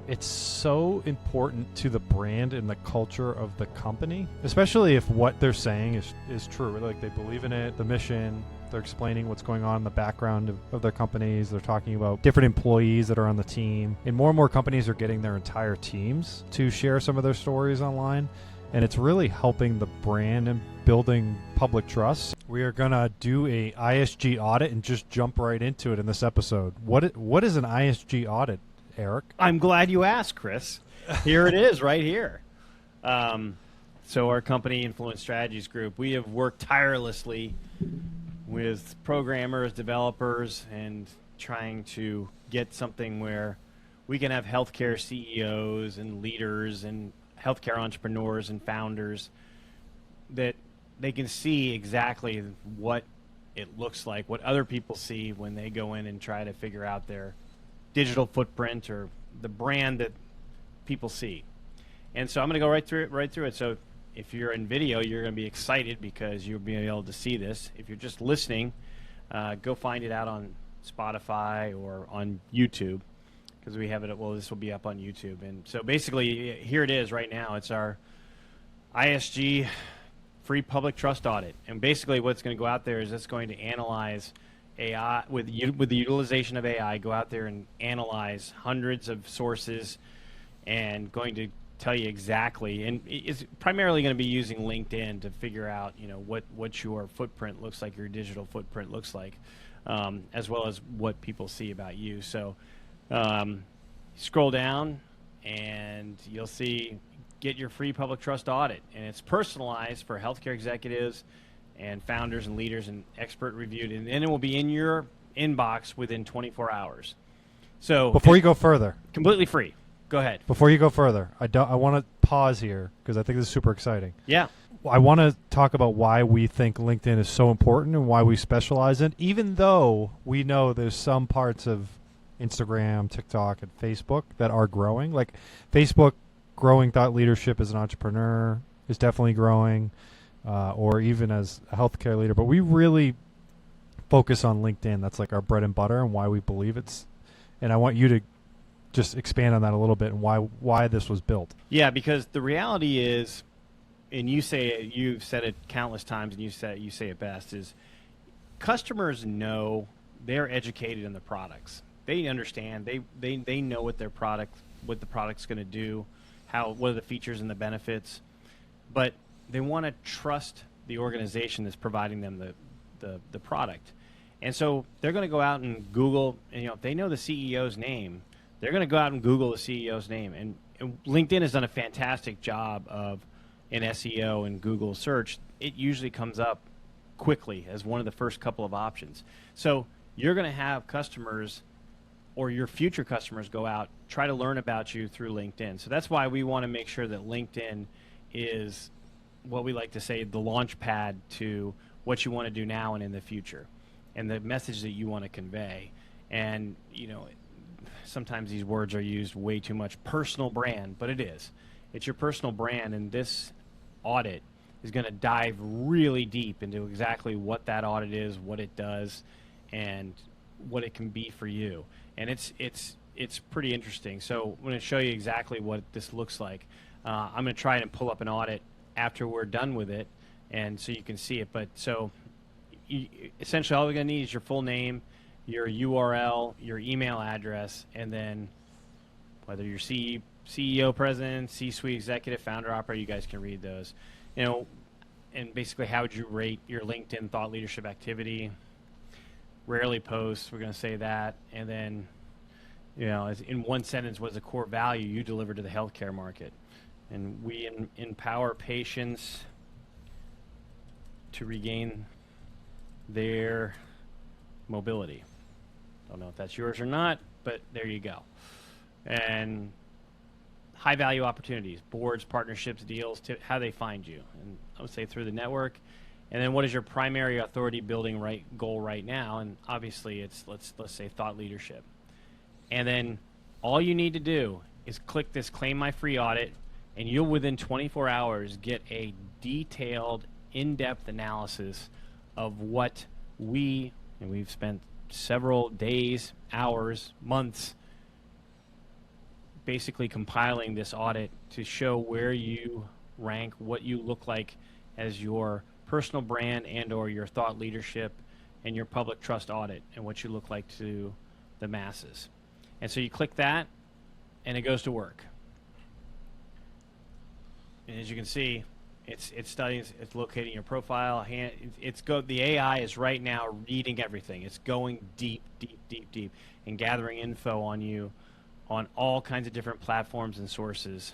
it's so important to the brand and the culture of the company, especially if what they're saying is true. Like they believe in it, the mission, they're explaining what's going on in the background of their companies. They're talking about different employees that are on the team. And more companies are getting their entire teams to share some of their stories online. And it's really helping the brand and building public trust. We are going to do a ISG audit and just jump right into it in this episode. What is an ISG audit, Eric? I'm glad you asked, Chris. Here it is right here. So our company, Influence Strategies Group, we have worked tirelessly with programmers, developers, and trying to get something where we can have healthcare CEOs and leaders and healthcare entrepreneurs and founders that they can see exactly what it looks like, what other people see when they go in and try to figure out their digital footprint or the brand that people see. And so I'm going to go right through it. So if you're in video, you're going to be excited because you'll be able to see this. If you're just listening, go find it out on Spotify or on YouTube, because we have it. Well, this will be up on YouTube. And so basically, here it is right now. It's our ISG free public trust audit. And basically, what's going to go out there is it's going to analyze AI with the utilization of AI. Go out there and analyze hundreds of sources, and going to tell you exactly, and it's primarily going to be using LinkedIn to figure out, what your footprint looks like, your digital footprint looks like, as well as what people see about you. So scroll down and you'll see get your free public trust audit, and it's personalized for healthcare executives and founders and leaders and expert reviewed, and then it will be in your inbox within 24 hours. So Before you go further, completely free. Go ahead. Before you go further, I want to pause here because I think this is super exciting. Yeah. I want to talk about why we think LinkedIn is so important and why we specialize in it, even though we know there's some parts of Instagram, TikTok, and Facebook that are growing. Like Facebook growing thought leadership as an entrepreneur is definitely growing, or even as a healthcare leader. But we really focus on LinkedIn. That's like our bread and butter and why we believe it's. And I want you to just expand on that a little bit and why this was built. Yeah, because the reality is, and you've said it countless times, and you say it best, is customers know, they're educated in the products. They understand. They know what the product's going to do, what are the features and the benefits, but they want to trust the organization that's providing them the product. And so they're going to go out and Google, and if they know the CEO's name, they're going to go out and Google the CEO's name. And LinkedIn has done a fantastic job of in SEO and Google search. It usually comes up quickly as one of the first couple of options. So you're going to have customers, or your future customers, go out, try to learn about you through LinkedIn. So that's why we want to make sure that LinkedIn is what we like to say, the launch pad to what you want to do now and in the future, and the message that you want to convey. And, sometimes these words are used way too much. Personal brand, but it is. It's your personal brand, and this audit is going to dive really deep into exactly what that audit is, what it does, and what it can be for you. And it's pretty interesting. So I'm going to show you exactly what this looks like. I'm going to try and pull up an audit after we're done with it, and so you can see it. But so essentially all we're going to need is your full name, your URL, your email address, and then whether you're CEO, president, C-suite executive, founder, operator, you guys can read those. And basically how would you rate your LinkedIn thought leadership activity? Rarely post, we're going to say that. And then, as in one sentence, what is the core value you deliver to the healthcare market? And we empower patients to regain their mobility. Don't know if that's yours or not, but there you go. And high value opportunities, boards, partnerships, deals, how they find you. And I would say through the network. And then what is your primary authority building goal right now? And obviously it's, let's say, thought leadership. And then all you need to do is click this Claim My Free Audit, and you'll within 24 hours get a detailed, in-depth analysis of what we've spent several days, hours, months basically compiling this audit to show where you rank, what you look like as your personal brand and or your thought leadership and your public trust audit, and what you look like to the masses. And so you click that and it goes to work. And as you can see, it's studying, it's locating your profile. The AI is right now reading everything. It's going deep, and gathering info on you on all kinds of different platforms and sources.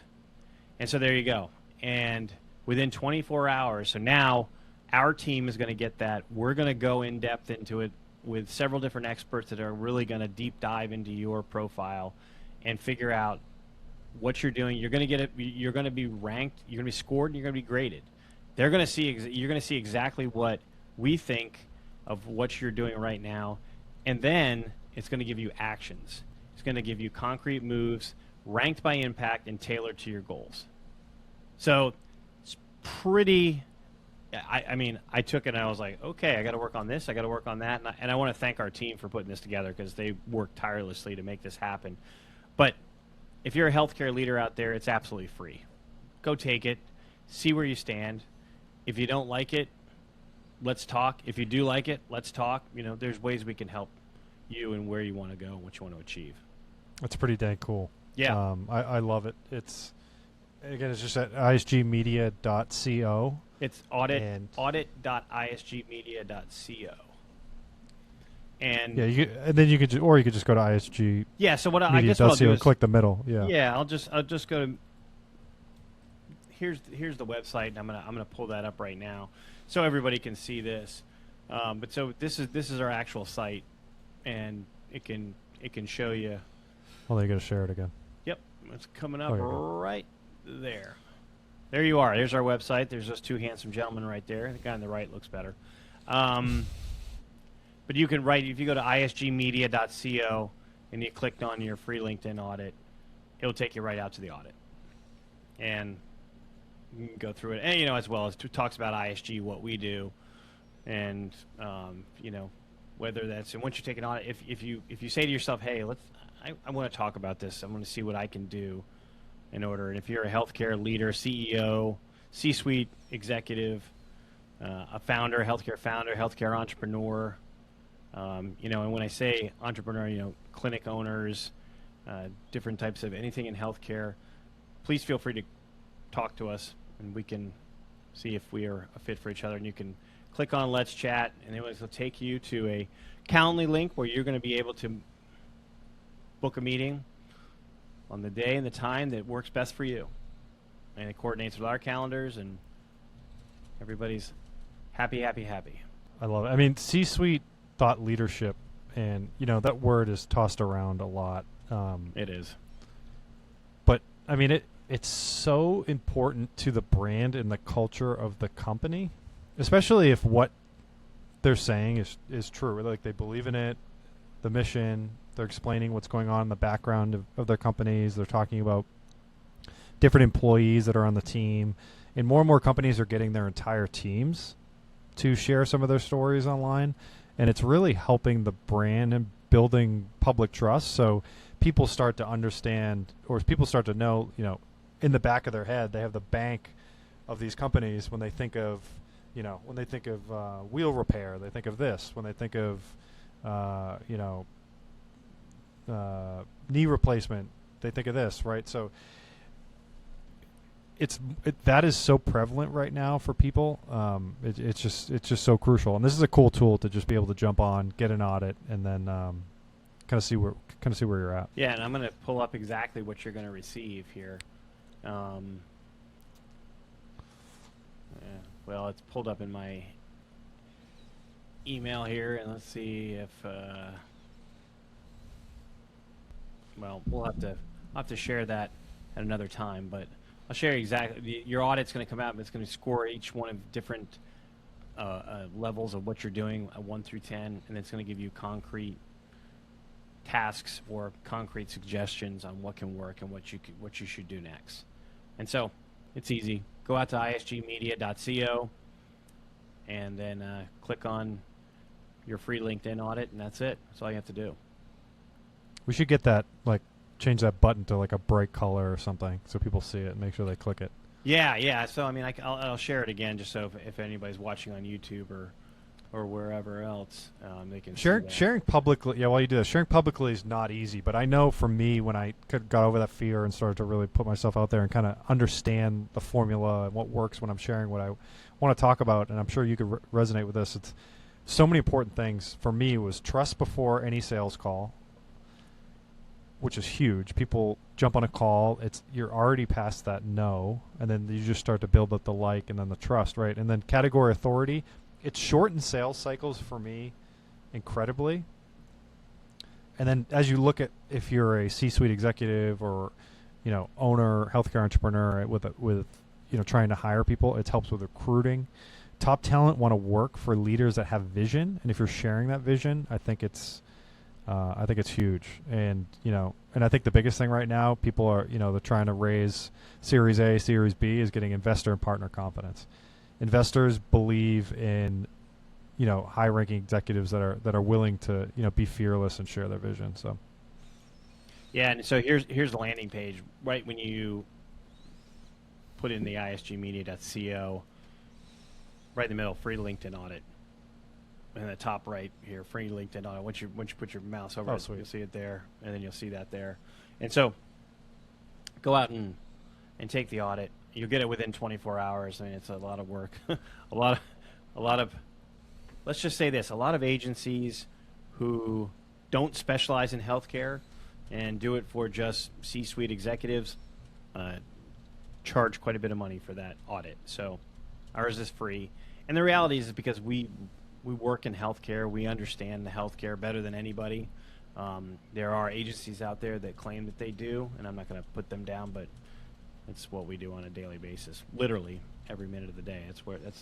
And so there you go. And within 24 hours, so now our team is going to get that. We're going to go in depth into it with several different experts that are really going to deep dive into your profile and figure out what you're doing. You're going to get it. You're going to be ranked. You're going to be scored. And you're going to be graded. They're going to see. You're going to see exactly what we think of what you're doing right now, and then it's going to give you actions. It's going to give you concrete moves, ranked by impact and tailored to your goals. So it's pretty. I mean, I took it and I was like, okay, I got to work on this. I got to work on that, and I want to thank our team for putting this together because they worked tirelessly to make this happen. But if you're a healthcare leader out there, it's absolutely free. Go take it. See where you stand. If you don't like it, let's talk. If you do like it, let's talk. You know, there's ways we can help you and where you want to go and what you want to achieve. That's pretty dang cool. Yeah. I love it. It's just at isgmedia.co. It's audit.isgmedia.co. And yeah, and then you could just go to ISG. Yeah. So I guess what I'll do is click the middle. Yeah. Yeah. I'll just go to. Here's the website, and I'm gonna pull that up right now, so everybody can see this. But so this is our actual site, and it can show you. Well, then you got to share it again. Yep, it's coming up right there. There you are. There's our website. There's those two handsome gentlemen right there. The guy on the right looks better. But you can write, if you go to isgmedia.co and you clicked on your free LinkedIn audit, it'll take you right out to the audit. And you can go through it. And, as well as talks about ISG, what we do, and, whether that's, and once you take an audit, if you say to yourself, hey, I want to talk about this. I want to see what I can do in order. And if you're a healthcare leader, CEO, C-suite executive, a founder, healthcare entrepreneur, and when I say entrepreneur, clinic owners, different types of anything in healthcare, please feel free to talk to us, and we can see if we are a fit for each other. And you can click on Let's Chat, and it will take you to a Calendly link where you're going to be able to book a meeting on the day and the time that works best for you. And it coordinates with our calendars, and everybody's happy. I love it. I mean, C-suite thought leadership, and that word is tossed around a lot. It is. But I mean, it's so important to the brand and the culture of the company, especially if what they're saying is true. Like, they believe in it, the mission. They're explaining what's going on in the background of their companies. They're talking about different employees that are on the team. And more companies are getting their entire teams to share some of their stories online. And it's really helping the brand and building public trust. So people start to understand, or people start to know, in the back of their head, they have the bank of these companies. When they think of, wheel repair, they think of this. When they think of, knee replacement, they think of this, right? So that is so prevalent right now for people. It's just so crucial, and this is a cool tool to just be able to jump on, get an audit, and then kind of see where you're at. Yeah, and I'm going to pull up exactly what you're going to receive here. Well, it's pulled up in my email here, and let's see if. Well, we'll have to share that at another time, but I'll share exactly. Your audit's going to come out, but it's going to score each one of different levels of what you're doing, 1 through 10, and it's going to give you concrete tasks or concrete suggestions on what can work and what you should do next. And so it's easy. Go out to isgmedia.co and then click on your free LinkedIn audit, and that's it. That's all you have to do. We should get that change that button to like a bright color or something so people see it and make sure they click it. Yeah. So I mean, I'll share it again just so if anybody's watching on YouTube or wherever else, they can see that. Sharing publicly. Yeah, while you do that, sharing publicly is not easy. But I know for me, when I got over that fear and started to really put myself out there and kind of understand the formula and what works when I'm sharing what I want to talk about, and I'm sure you could resonate with this. It's so many important things. For me, was trust before any sales call, which is huge. People jump on a call, you're already past that no, and then you just start to build up the like and then the trust, right? And then category authority. It shortened sales cycles for me incredibly. And then as you look at if you're a C-suite executive or, owner, healthcare entrepreneur with trying to hire people, it helps with recruiting. Top talent want to work for leaders that have vision, and if you're sharing that vision, I think it's huge. And and I think the biggest thing right now, people are they're trying to raise Series A, Series B, is getting investor and partner confidence. Investors believe in, high-ranking executives that are willing to, be fearless and share their vision. So, yeah, and so here's the landing page. Right when you put in the isgmedia.co, right in the middle, free LinkedIn audit. In the top right here, free LinkedIn audit. Once you put your mouse over it, you'll see it there, and then you'll see that there. And so, go out and take the audit. You'll get it within 24 hours. I mean, it's a lot of work. a lot of, let's just say this, a lot of agencies who don't specialize in healthcare and do it for just C-suite executives charge quite a bit of money for that audit. So ours is free. And the reality is because we work in healthcare, we understand the healthcare better than anybody. There are agencies out there that claim that they do, and I'm not going to put them down, but it's what we do on a daily basis, literally every minute of the day.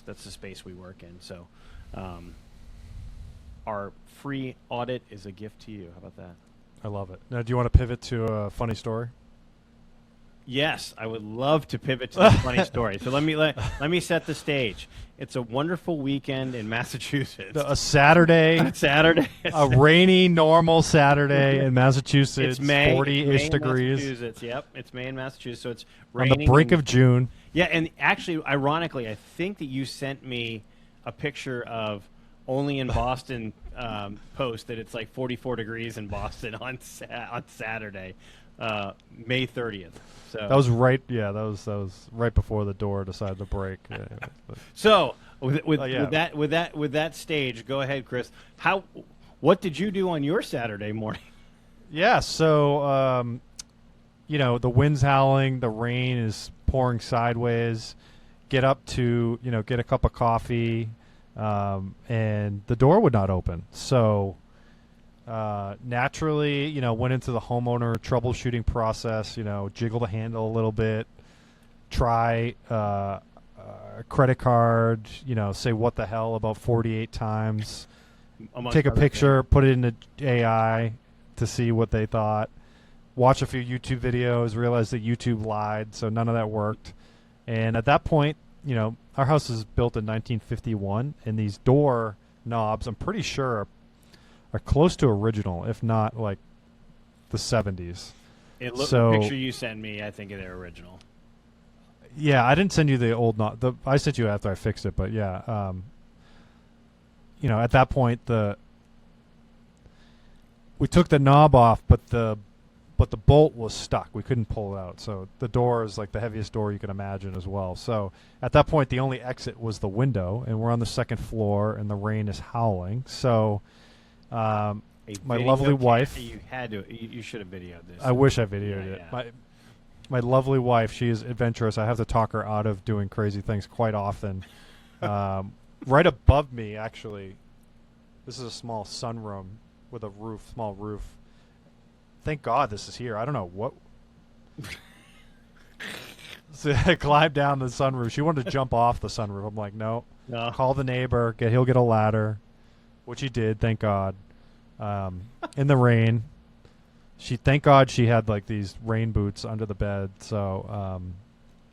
That's the space we work in. So, our free audit is a gift to you. How about that? I love it. Now, do you want to pivot to a funny story? Yes, I would love to pivot to the funny story. So let me set the stage. It's a wonderful weekend in Massachusetts. A Saturday. A rainy, normal Saturday in Massachusetts. It's May. 40-ish degrees. Massachusetts. Yep, it's May in Massachusetts. So it's raining. On the brink of June. Yeah, and actually, ironically, I think that you sent me a picture of Only in Boston post that it's like 44 degrees in Boston on Saturday, May 30th. So that was right. Yeah, that was right before the door decided to break. So with that stage, go ahead, Chris. What did you do on your Saturday morning? Yeah, so the wind's howling, the rain is pouring sideways. Get up to get a cup of coffee, and the door would not open. So naturally, went into the homeowner troubleshooting process, jiggle the handle a little bit, try a credit card, say what the hell about 48 times, take a picture, put it into AI to see what they thought, watch a few YouTube videos, realize that YouTube lied, so none of that worked. And at that point, our house is built in 1951, and these door knobs, I'm pretty sure, are close to original, if not like the 70s. The picture you sent me, I think they're original. Yeah, I didn't send you the old knob. I sent you after I fixed it, but yeah, at that point we took the knob off, but the bolt was stuck. We couldn't pull it out. So the door is like the heaviest door you can imagine as well. So at that point, the only exit was the window, and we're on the second floor, and the rain is howling. So my lovely wife. You should have videoed this. I wish I videoed it. Yeah. My lovely wife, she is adventurous. I have to talk her out of doing crazy things quite often. Right above me, actually, this is a small sunroom with a small roof. Thank God this is here. I don't know what. So I climbed down the sunroof. She wanted to jump off the sunroof. I'm like, no. Call the neighbor. He'll get a ladder, which he did. Thank God. In the rain. Thank God she had like these rain boots under the bed. So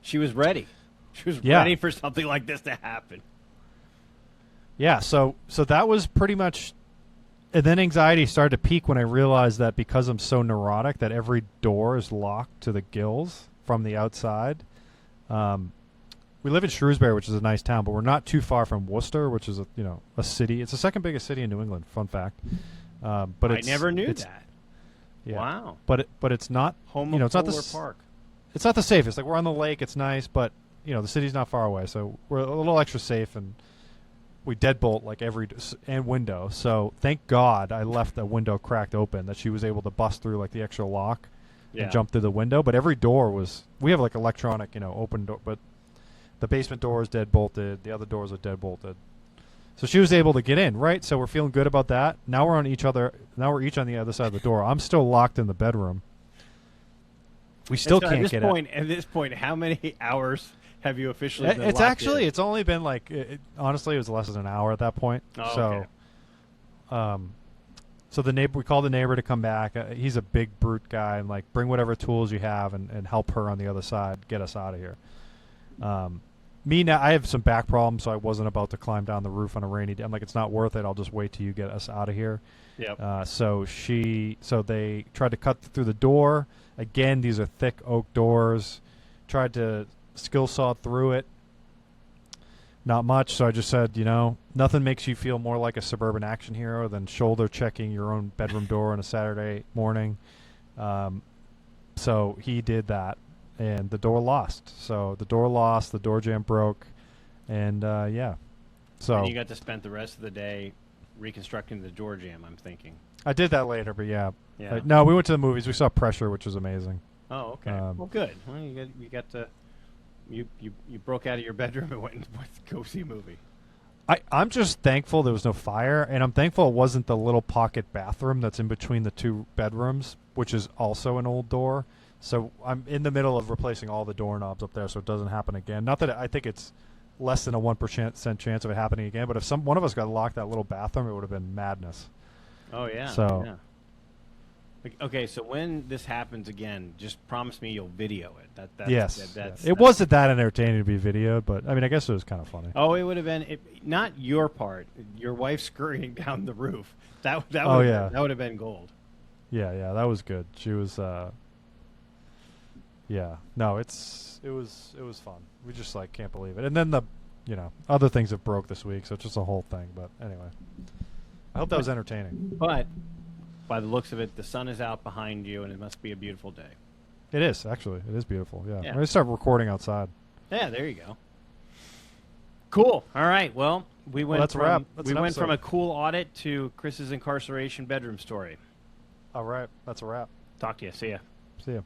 she was ready. She was ready for something like this to happen. Yeah. So that was pretty much And then anxiety started to peak when I realized that because I'm so neurotic that every door is locked to the gills from the outside. We live in Shrewsbury, which is a nice town, but we're not too far from Worcester, which is a city. It's the second biggest city in New England. Fun fact. But I never knew that. Yeah. Wow. But it's not Home it's of not Polar Park. It's not the safest. Like, we're on the lake, it's nice, but the city's not far away, so we're a little extra safe, and we deadbolt like every window. So thank God I left the window cracked open, that she was able to bust through like the extra lock and jump through the window. But every door we have like electronic, open door, but the basement door is deadbolted. The other doors are deadbolted. So she was able to get in, right? So we're feeling good about that. Now we're each on the other side of the door. I'm still locked in the bedroom. We still can't get out. At this point, how many hours have you officially been It's locked actually, in? it's only been like, honestly, it was less than an hour at that point. Oh, okay. So we called the neighbor to come back. He's a big brute guy, and like, bring whatever tools you have and help her on the other side get us out of here. Me now, I have some back problems, so I wasn't about to climb down the roof on a rainy day. I'm like, it's not worth it. I'll just wait till you get us out of here. Yep. So they tried to cut through the door. Again, these are thick oak doors. Tried to skill saw through it. Not much. So I just said, nothing makes you feel more like a suburban action hero than shoulder checking your own bedroom door on a Saturday morning. So he did that. And the door lost. So the door jamb broke, and yeah. So and you got to spend the rest of the day reconstructing the door jamb, I'm thinking. I did that later, but yeah. Yeah. No, we went to the movies. We saw Pressure, which was amazing. Oh, okay. Well, good. Well, you broke out of your bedroom and went and go see a movie. I'm just thankful there was no fire, and I'm thankful it wasn't the little pocket bathroom that's in between the two bedrooms, which is also an old door. So I'm in the middle of replacing all the doorknobs up there so it doesn't happen again. Not that I think it's less than a 1% chance of it happening again, but if one of us got locked that little bathroom, it would have been madness. Oh, yeah. So, yeah. Okay, so when this happens again, just promise me you'll video it. It wasn't that entertaining to be videoed, but I mean, I guess it was kind of funny. Oh, it would have been not your part, your wife scurrying down the roof. That would have been gold. Yeah, that was good. She was yeah. No, it was fun. We just like can't believe it. And then the other things have broke this week, so it's just a whole thing, but anyway. I hope that was entertaining. But by the looks of it, the sun is out behind you and it must be a beautiful day. It is, actually. It is beautiful. Yeah. Yeah. I'm going to start recording outside. Yeah, there you go. Cool. All right. Well, we went from a cool audit to Chris's incarceration bedroom story. All right. That's a wrap. Talk to you. See ya. See ya.